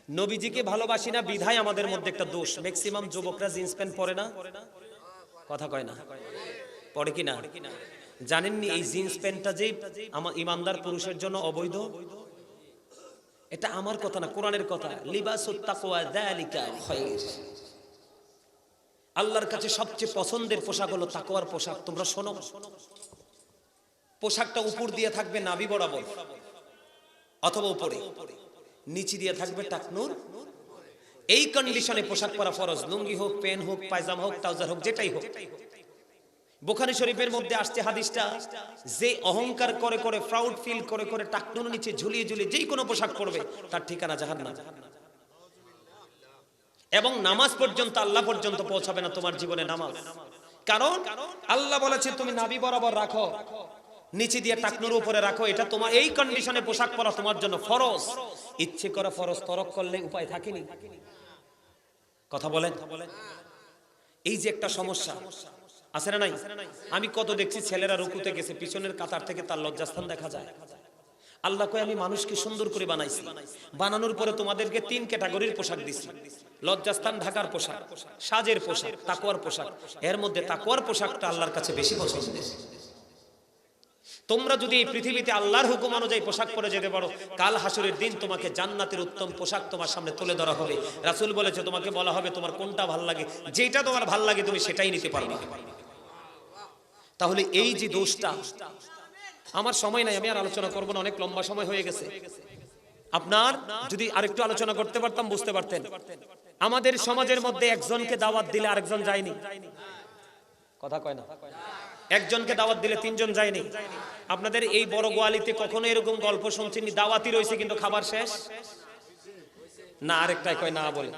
নবীজিকে ভালোবাসি না বিধায় আমাদের মধ্যে একটা দোষ, ম্যাক্সিমাম যুবকরা জিন্স প্যান্ট পরে না, কথা কয় না, পরে কি না? জানেননি এই জিন্স প্যান্টটা যে আমার ইমানদার পুরুষের জন্য অবৈধ? এটা আমার কথা না, কোরআনের কথা। লিবাসুত তাকওয়া যালিকা খায়র, আল্লাহর কাছে সবচেয়ে পছন্দের পোশাক হলো তাকওয়ার পোশাক। তোমরা শোনো, পোশাকটা উপর দিয়ে থাকবে নাভি বরাবর অথবা উপরে, নিচে দিয়ে থাকবে টাকনুর। এই কন্ডিশনে পোশাক পরা ফরজ। লুঙ্গি হোক, পেন হোক, পায়জামা হোক, ট্রাউজার হোক, যেটাই হোক। বুখারী শরীফের মধ্যে আসছে হাদিসটা, যে অহংকার করে করে, প্রাউড ফিল করে করে টাকনুর নিচে ঝুলিয়ে ঝুলিয়ে যেই কোনো পোশাক পরবে তার ঠিকানা জাহান্নাম। এবং নামাজ পর্যন্ত, আল্লাহ পর্যন্ত পৌঁছাবে না তোমার জীবনে নামাজ। কারণ আল্লাহ বলেছে তুমি নাভি বরাবর রাখো, নিচে দিয়ে টাকনুর উপরে রাখো। এটা তোমার এই কন্ডিশনে পোশাক পরা তোমার জন্য ফরজ। ইচ্ছে করা ফরজ তরক করলে উপায় থাকেনি, কথা বলেন। এই যে একটা সমস্যা আছে না নাই? আমি কত দেখছি ছেলেরা রুকুতে গেছে, পিছনের কাতার থেকে তার লজ্জাস্থান দেখা যায়। আল্লাহ কয় আমি মানুষকে সুন্দর করে বানাইছি, বানানোর পরে তোমাদেরকে 3 ক্যাটাগরির পোশাক দিছি। লজ্জাস্থান ঢাকার পোশাক, সাজের পোশাক, তাকওয়ার পোশাক। এর মধ্যে তাকওয়ার পোশাকটা আল্লাহর কাছে বেশি পছন্দের। তোমরা যদি এই পৃথিবীতে আল্লাহর হুকুম অনুযায়ী পোশাক পরে যেতে পারো, কাল হাসরের দিন তোমাকে জান্নাতের উত্তম পোশাক তোমার সামনে তুলে ধরা হবে। রাসূল বলেছে তোমাকে বলা হবে তোমার কোনটা ভালো লাগে, যেটা তোমার ভালো লাগে তুমি সেটাই নিতে পারবে। তাহলে এই যে দোষটা, আমার সময় নাই, আমি আর আলোচনা করব না, অনেক লম্বা সময় হয়ে গেছে। আপনার যদি আরেকটু আলোচনা করতে পারতাম বুঝতে পারতেন। আমাদের সমাজের মধ্যে একজনকে দাওয়াত দিলে আরেকজন যায়নি, কথা কয় না। একজনকে দাওয়াত দিলে 3 জন যায়নি। আপনাদের এই বড় গোয়ালিতে কখনো এরকম গল্প শুনছেন দাওয়াতই রয়েছে কিন্তু খাবার শেষ না? আরেকটাই কয় না বলে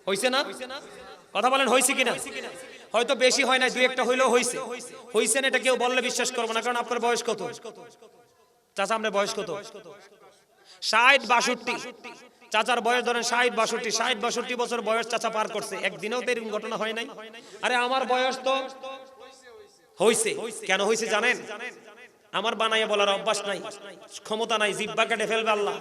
হইছে না, কথা বলেন হইছে কিনা? হয়তো বেশি হয় না, 2-1টা হইলেও হইছে। হইছে না এটা কেউ বললে বিশ্বাস করবো না, কারণ আপনার বয়স কত? চাচা আপনার বয়স কত? 60-62। চাচার বয়স ধরেন 60-62, 60-62 বছর বয়স চাচা পার করছে। একদিনেও তো এরকম ঘটনা হয় নাই। আরে আমার বয়স তো হইছে। কেন হইছে জানেন? আমার বানাইয়া বলার অভ্যাস নাই, ক্ষমতা নাই, জিহ্বা কেটে ফেলবে আল্লাহ।